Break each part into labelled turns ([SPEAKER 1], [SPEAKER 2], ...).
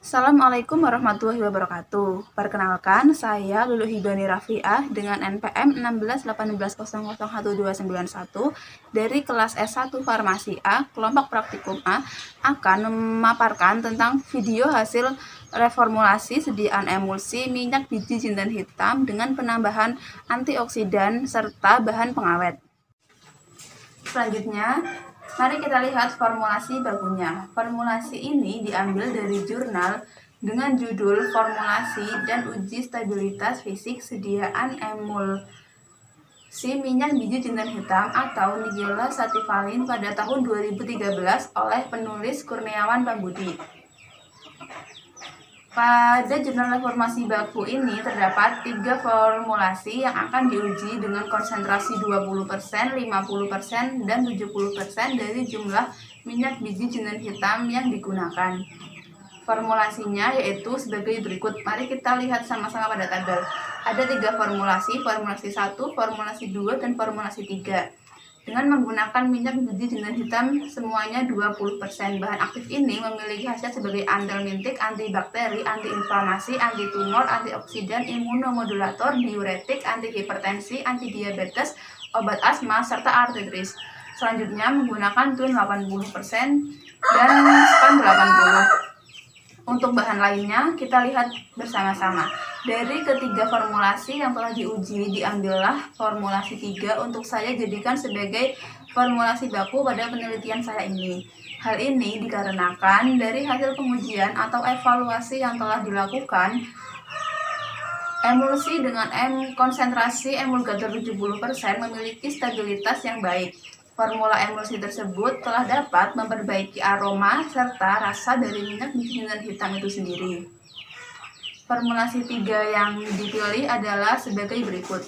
[SPEAKER 1] Assalamualaikum warahmatullahi wabarakatuh. Perkenalkan, saya Lulu Hibani Rafiah dengan NPM 1618001291 dari kelas S1 Farmasi A, kelompok praktikum A, akan memaparkan tentang video hasil reformulasi sediaan emulsi minyak biji jinten hitam dengan penambahan antioksidan serta bahan pengawet. Selanjutnya, mari kita lihat formulasi bakunya. Formulasi ini diambil dari jurnal dengan judul Formulasi dan Uji Stabilitas Fisik Sediaan Emulsi Minyak Biji Jinten Hitam atau Nigella Sativalen pada tahun 2013 oleh penulis Kurniawan Pambudi. Pada jurnal reformasi baku ini terdapat 3 formulasi yang akan diuji dengan konsentrasi 20%, 50%, dan 70% dari jumlah minyak biji jinten hitam yang digunakan. Formulasinya yaitu sebagai berikut. Mari kita lihat sama-sama pada tabel. Ada 3 formulasi 1, formulasi 2, dan formulasi 3. Dengan menggunakan minyak biji jinten hitam semuanya 20%. Bahan aktif ini memiliki khasiat sebagai antihelmintik, antibakteri, antiinflamasi, antitumor, antioksidan, imunomodulator, diuretik, antihipertensi, antidiabetes, obat asma, serta artritis. Selanjutnya menggunakan tun 80% dan span 80%. Untuk bahan lainnya, kita lihat bersama-sama. Dari ketiga formulasi yang telah diuji, diambillah formulasi 3 untuk saya jadikan sebagai formulasi baku pada penelitian saya ini. Hal ini dikarenakan dari hasil pengujian atau evaluasi yang telah dilakukan, emulsi dengan konsentrasi emulgator 70% memiliki stabilitas yang baik. Formula emulsi tersebut telah dapat memperbaiki aroma serta rasa dari minyak biji jinten hitam itu sendiri. Formulasi 3 yang dipilih adalah sebagai berikut.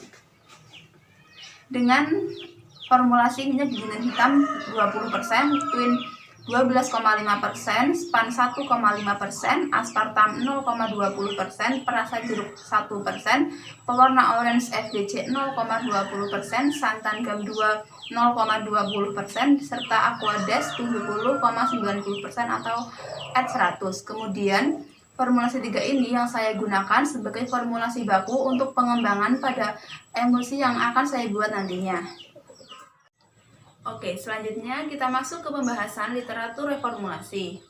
[SPEAKER 1] Dengan formulasi minyak biji jinten hitam 20%, twin 12,5%, span 1,5%, aspartam 0,20%, perasa jeruk 1%, pewarna orange FDC 0,20%, santan gam 2 0,20%, serta aquades 70,90% atau at 100. Kemudian formulasi 3 ini yang saya gunakan sebagai formulasi baku untuk pengembangan pada emulsi yang akan saya buat nantinya. Oke, selanjutnya kita masuk ke pembahasan literatur reformulasi.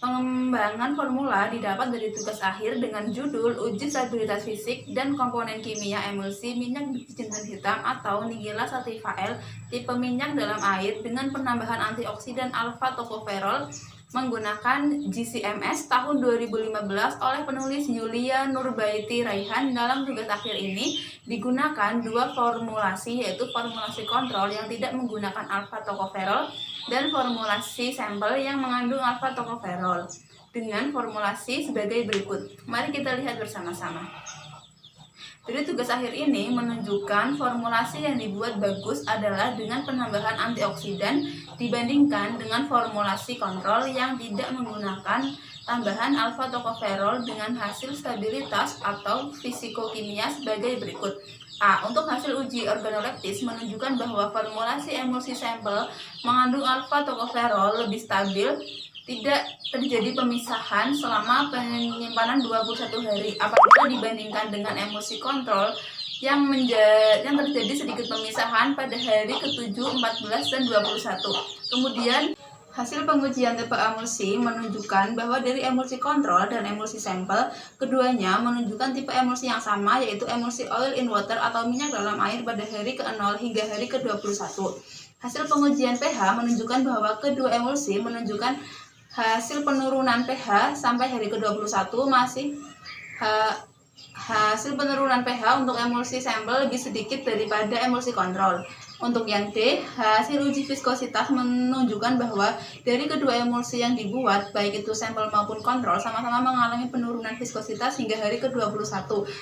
[SPEAKER 1] Pengembangan formula didapat dari tugas akhir dengan judul Uji Stabilitas Fisik dan Komponen Kimia Emulsi Minyak Biji Jinten Hitam atau Nigella Sativalen tipe minyak dalam air dengan penambahan antioksidan alfa-tokoferol menggunakan GCMS tahun 2015 oleh penulis Yulia Nurbaiti Raihan. Dalam tugas akhir ini digunakan 2 formulasi, yaitu formulasi kontrol yang tidak menggunakan alfa-tokoferol dan formulasi sampel yang mengandung alfa-tokoferol dengan formulasi sebagai berikut. Mari kita lihat bersama-sama. Jadi tugas akhir ini menunjukkan formulasi yang dibuat bagus adalah dengan penambahan antioksidan dibandingkan dengan formulasi kontrol yang tidak menggunakan tambahan alfa-tokoferol dengan hasil stabilitas atau fisikokimia sebagai berikut. A. Untuk hasil uji organoleptis menunjukkan bahwa formulasi emulsi sampel mengandung alfa-tokoferol lebih stabil, tidak terjadi pemisahan selama penyimpanan 21 hari apabila dibandingkan dengan emulsi kontrol yang terjadi sedikit pemisahan pada hari ke-7, 14, dan 21. Kemudian hasil pengujian tipe emulsi menunjukkan bahwa dari emulsi kontrol dan emulsi sampel, keduanya menunjukkan tipe emulsi yang sama, yaitu emulsi oil in water atau minyak dalam air pada hari ke-0 hingga hari ke-21. Hasil pengujian pH menunjukkan bahwa kedua emulsi menunjukkan hasil penurunan pH sampai hari ke-21 masih hasil penurunan pH untuk emulsi sampel lebih sedikit daripada emulsi kontrol. Untuk yang D, hasil uji viskositas menunjukkan bahwa dari kedua emulsi yang dibuat, baik itu sampel maupun kontrol, sama-sama mengalami penurunan viskositas hingga hari ke-21.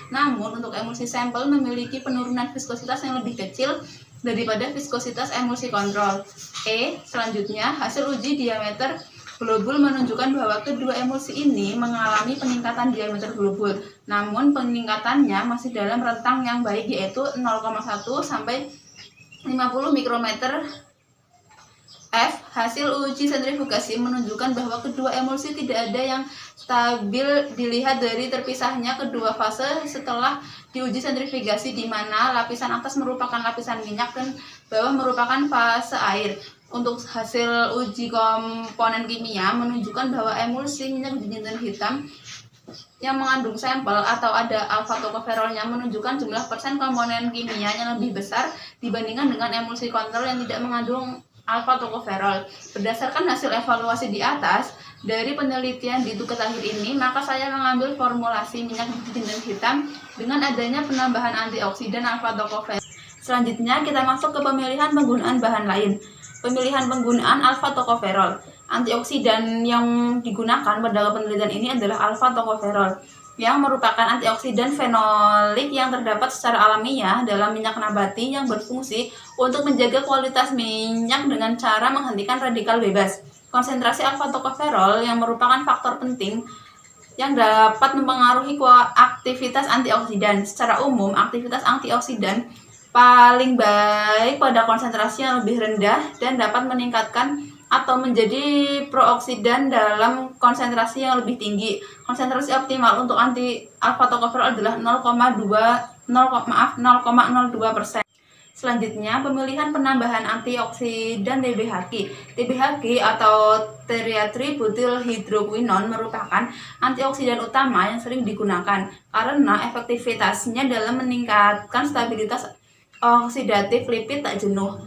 [SPEAKER 1] Namun, untuk emulsi sampel memiliki penurunan viskositas yang lebih kecil daripada viskositas emulsi kontrol. E, selanjutnya, hasil uji diameter globul menunjukkan bahwa kedua emulsi ini mengalami peningkatan diameter globul, namun peningkatannya masih dalam rentang yang baik, yaitu 0,1 sampai 50 mikrometer F. Hasil uji sentrifugasi menunjukkan bahwa kedua emulsi tidak ada yang stabil dilihat dari terpisahnya kedua fase setelah diuji sentrifugasi, di mana lapisan atas merupakan lapisan minyak dan bawah merupakan fase air. Untuk hasil uji komponen kimia menunjukkan bahwa emulsi minyak jinten hitam yang mengandung sampel atau ada alfa tokoferolnya menunjukkan jumlah persen komponen kimia yang lebih besar dibandingkan dengan emulsi kontrol yang tidak mengandung alfa tokoferol. Berdasarkan hasil evaluasi di atas dari penelitian di tugas akhir ini, maka saya mengambil formulasi minyak jinten hitam dengan adanya penambahan antioksidan alfa tokoferol. Selanjutnya kita masuk ke pemilihan penggunaan bahan lain. Pemilihan penggunaan alfa tokoferol. Antioksidan yang digunakan pada penelitian ini adalah alfa tokoferol, yang merupakan antioksidan fenolik yang terdapat secara alamiah dalam minyak nabati yang berfungsi untuk menjaga kualitas minyak dengan cara menghentikan radikal bebas. Konsentrasi alfa tokoferol yang merupakan faktor penting yang dapat mempengaruhi aktivitas antioksidan. Secara umum, aktivitas antioksidan paling baik pada konsentrasi yang lebih rendah dan dapat meningkatkan atau menjadi prooksidan dalam konsentrasi yang lebih tinggi. Konsentrasi optimal untuk anti alfa tokoferol adalah 0,02%. Selanjutnya, pemilihan penambahan antioksidan TBHQ. TBHQ atau triethylbutylhydroquinone merupakan antioksidan utama yang sering digunakan karena efektivitasnya dalam meningkatkan stabilitas oksidatif lipid tak jenuh.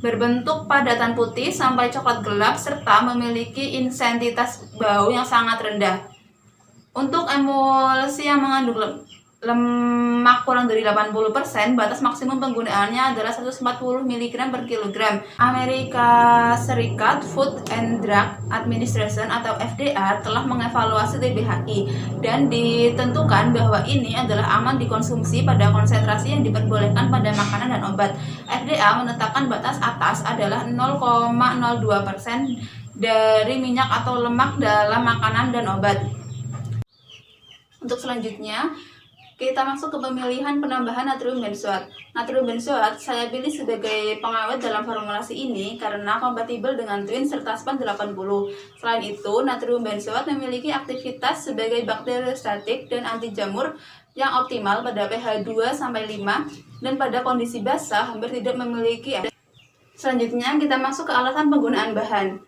[SPEAKER 1] Berbentuk padatan putih sampai coklat gelap serta memiliki intensitas bau yang sangat rendah. Untuk emulsi yang mengandung lemak kurang dari 80%, batas maksimum penggunaannya adalah 140 mg per kilogram. Amerika Serikat Food and Drug Administration atau FDA telah mengevaluasi TBHQ dan ditentukan bahwa ini adalah aman dikonsumsi pada konsentrasi yang diperbolehkan pada makanan dan obat. FDA menetapkan batas atas adalah 0,02% dari minyak atau lemak dalam makanan dan obat. Untuk selanjutnya, kita masuk ke pemilihan penambahan natrium benzoat. Natrium benzoat saya pilih sebagai pengawet dalam formulasi ini karena kompatibel dengan twin serta span 80. Selain itu, natrium benzoat memiliki aktivitas sebagai bakteriostatik dan anti jamur yang optimal pada pH 2-5 dan pada kondisi basah hampir tidak memiliki. Selanjutnya kita masuk ke alasan penggunaan bahan.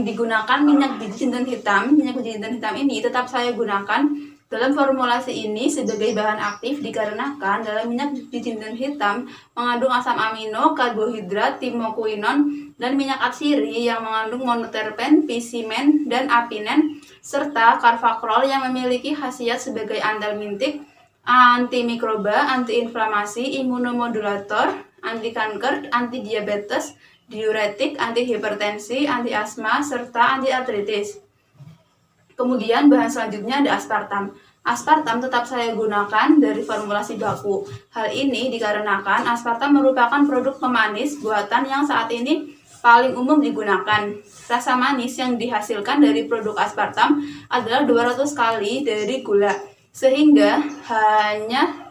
[SPEAKER 1] Digunakan minyak biji jinten hitam. Minyak biji jinten hitam ini tetap saya gunakan dalam formulasi ini sebagai bahan aktif dikarenakan dalam minyak biji jinten hitam mengandung asam amino, karbohidrat, timokuinon, dan minyak atsiri yang mengandung monoterpen, pisimen, dan apinen, serta karvakrol yang memiliki khasiat sebagai antimintik, antimikroba, antiinflamasi, imunomodulator, anti kanker, anti diabetes, diuretik, anti hipertensi, anti asma, serta anti artritis. Kemudian bahan selanjutnya ada aspartam. Aspartam tetap saya gunakan dari formulasi baku. Hal ini dikarenakan aspartam merupakan produk pemanis buatan yang saat ini paling umum digunakan. Rasa manis yang dihasilkan dari produk aspartam adalah 200 kali dari gula, sehingga hanya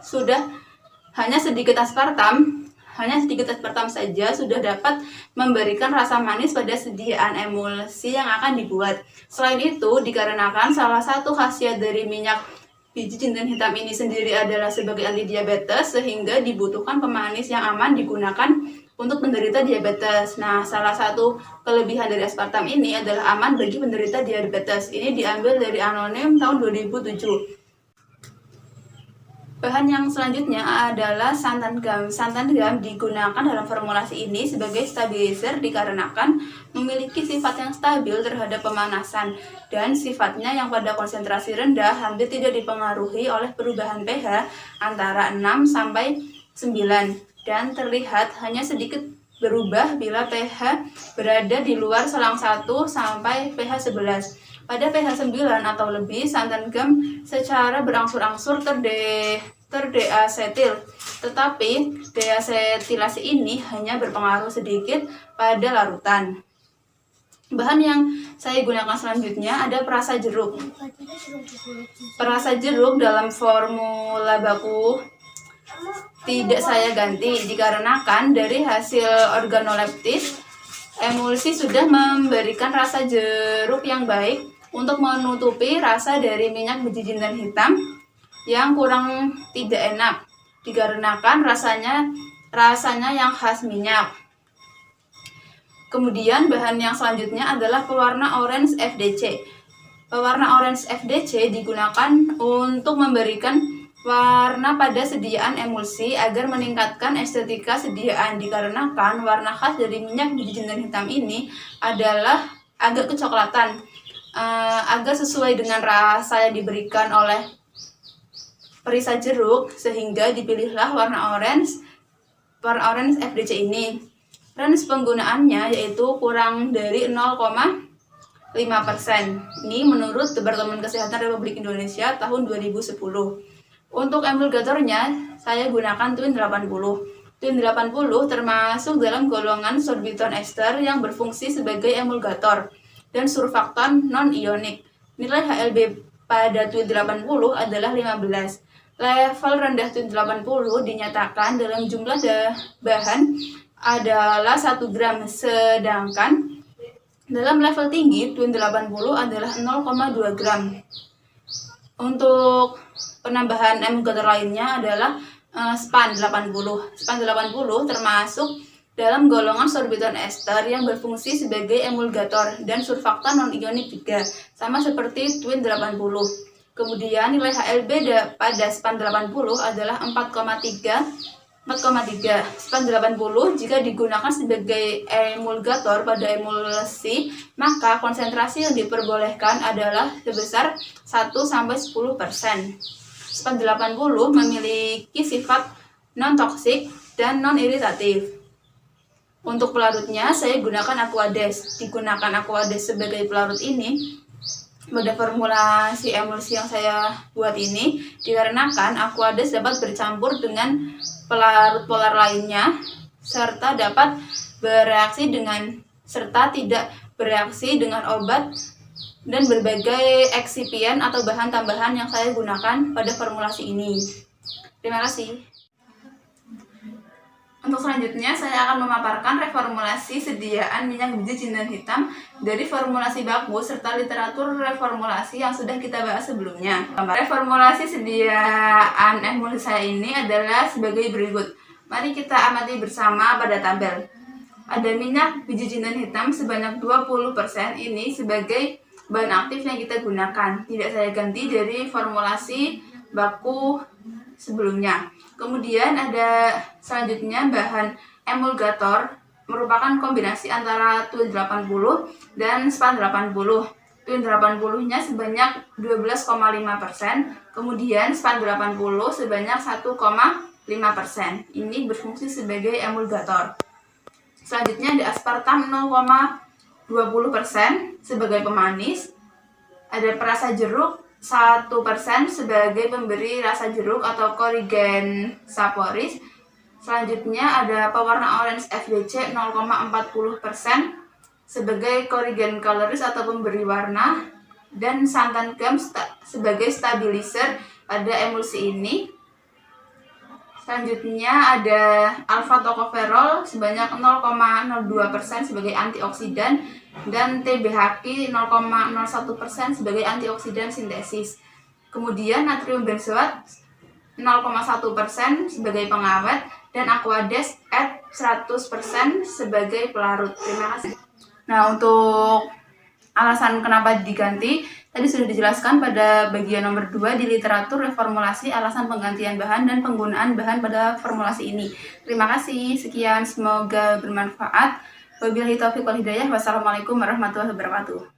[SPEAKER 1] sedikit aspartam saja sudah dapat memberikan rasa manis pada sediaan emulsi yang akan dibuat. Selain itu, dikarenakan salah satu khasiat dari minyak biji jinten hitam ini sendiri adalah sebagai anti diabetes, sehingga dibutuhkan pemanis yang aman digunakan untuk penderita diabetes. Nah, salah satu kelebihan dari aspartam ini adalah aman bagi penderita diabetes. Ini diambil dari Anonim tahun 2007. Bahan yang selanjutnya adalah santan gam. Santan gam digunakan dalam formulasi ini sebagai stabilizer dikarenakan memiliki sifat yang stabil terhadap pemanasan dan sifatnya yang pada konsentrasi rendah hampir tidak dipengaruhi oleh perubahan pH antara 6 sampai 9 dan terlihat hanya sedikit berubah bila pH berada di luar selang 1 sampai pH 11. Pada pH 9 atau lebih, santan gam secara berangsur-angsur terdeasetil, tetapi deasetilasi ini hanya berpengaruh sedikit pada larutan. Bahan yang saya gunakan selanjutnya ada perasa jeruk. Perasa jeruk dalam formula baku tidak saya ganti dikarenakan dari hasil organoleptis emulsi sudah memberikan rasa jeruk yang baik untuk menutupi rasa dari minyak biji jintan hitam yang kurang tidak enak dikarenakan rasanya yang khas minyak. Kemudian bahan yang selanjutnya adalah pewarna orange FDC. Pewarna orange FDC digunakan untuk memberikan warna pada sediaan emulsi agar meningkatkan estetika sediaan dikarenakan warna khas dari minyak biji jintan hitam ini adalah agak kecoklatan, agar sesuai dengan rasa yang diberikan oleh perisa jeruk sehingga dipilihlah warna orange FDC ini. Range penggunaannya yaitu kurang dari 0,5%. Ini menurut Departemen Kesehatan Republik Indonesia tahun 2010. Untuk emulgatornya saya gunakan Twin 80. Twin 80 termasuk dalam golongan sorbiton ester yang berfungsi sebagai emulgator dan surfaktan non-ionik. Nilai HLB pada Twin 80 adalah 15. Level rendah Twin 80 dinyatakan dalam jumlah bahan adalah 1 gram, sedangkan dalam level tinggi Twin 80 adalah 0,2 gram. Untuk penambahan emulgator lainnya adalah SPAN 80. SPAN 80 termasuk dalam golongan sorbiton ester yang berfungsi sebagai emulgator dan surfaktan non-ionik juga, sama seperti Twin 80. Kemudian nilai HLB pada SPAN 80 adalah 4,3. SPAN 80 jika digunakan sebagai emulgator pada emulsi, maka konsentrasi yang diperbolehkan adalah sebesar 1-10%. SPAN 80 memiliki sifat non-toksik dan non-iritatif. Untuk pelarutnya saya gunakan Aquades. Digunakan Aquades sebagai pelarut ini pada formulasi emulsi yang saya buat ini dikarenakan Aquades dapat bercampur dengan pelarut polar lainnya serta dapat bereaksi tidak bereaksi dengan obat dan berbagai eksipien atau bahan tambahan yang saya gunakan pada formulasi ini. Terima kasih. Untuk selanjutnya saya akan memaparkan reformulasi sediaan minyak biji jintan hitam dari formulasi baku serta literatur reformulasi yang sudah kita bahas sebelumnya. Reformulasi sediaan emulsi saya ini adalah sebagai berikut. Mari kita amati bersama pada tabel. Ada minyak biji jintan hitam sebanyak 20% ini sebagai bahan aktif yang kita gunakan. Tidak saya ganti dari formulasi baku sebelumnya. Kemudian ada selanjutnya bahan emulgator merupakan kombinasi antara Twin 80 dan SPAN 80. Twin 80-nya sebanyak 12,5%, kemudian SPAN 80 sebanyak 1,5%. Ini berfungsi sebagai emulgator. Selanjutnya ada aspartam 0,20% sebagai pemanis. Ada perasa jeruk 1% sebagai pemberi rasa jeruk atau Corrigan saporis. Selanjutnya ada pewarna orange FDC 0,40% sebagai Corrigan coloris atau pemberi warna, dan santan gam sebagai stabilizer pada emulsi ini. Selanjutnya ada alpha tocopherol sebanyak 0,02% sebagai antioksidan dan TBHQ 0,01% sebagai antioksidan sintesis. Kemudian natrium benzoat 0,1% sebagai pengawet dan Aquades at 100% sebagai pelarut. Terima kasih. Nah, untuk alasan kenapa diganti tadi sudah dijelaskan pada bagian nomor 2 di literatur reformulasi, alasan penggantian bahan dan penggunaan bahan pada formulasi ini. Terima kasih, sekian, semoga bermanfaat. Wabillahi taufiq wal hidayah. Wassalamualaikum warahmatullahi wabarakatuh.